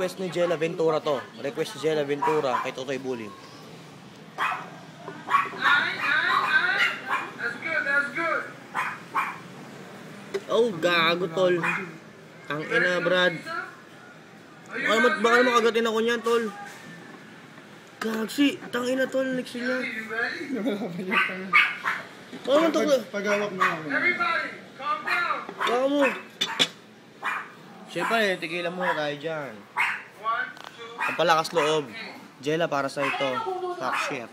request ni Jella Ventura to. Request ni Jella Ventura kay Totoy Bully. Oh, gago tol. Ang ina, Brad. Baka naman kagatin ako niyan, tol. Gagsi, tang ina tol, next niya. Ano to? Pag-awak mo ako. Baka mo. Siyempre, tigilan mo tayo dyan. Ang palakas loob. Jella para sa ito. Fuck shit.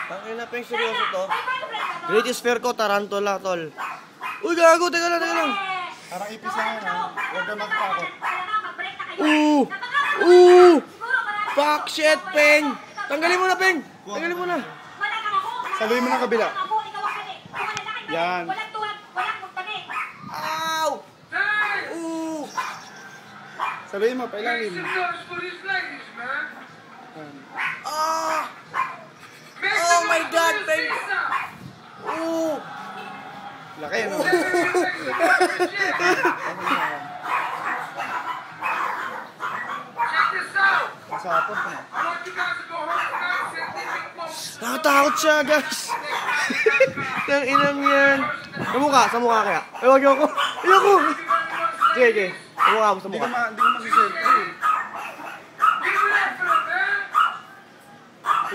Tangina pa yung seryoso to. Greatest fair ko, tarantula, tol. Uy, gago, teka lang. Parang ipis lang yan, ha? Huwag ka magtakot. Fuck shit, Peng! Tanggalin mo na, Peng! Tanggalin mo na. Saluhin mo ng kabila. Yan. Ow! Saluhin mo, pailalim. Ah! Oh my God, Peng! Laki, no? Masapot na. Nakatakot siya, guys. Nang inang yan. Sa mukha kaya. Ay, wag ako. Ayoko. Sige. Sa mukha mo, sa Hindi mukha. ka masiselfie.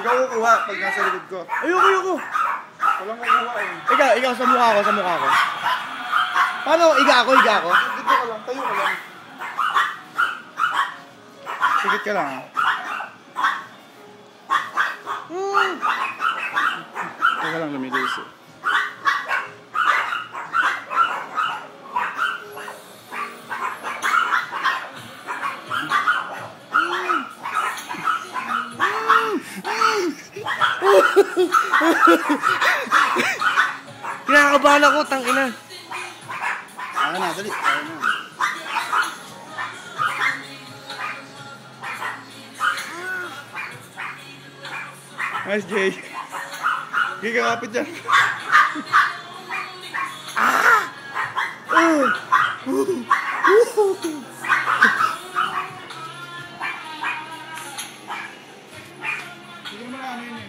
Ikaw kukuha pag nasa likod ko. Ayoko. Walang kukuha eh. Ikaw, sa mukha ko. Paano? Iga ako. Dito ka lang, tayo ka lang. Sigit ka lang, ha? Teka lang, lumilis eh. Kinakabahan ako, tangina. Ayaw na, dali. Ayaw na. Nice, Jay. Hindi ka kapit dyan. Hindi mo na ano yun eh.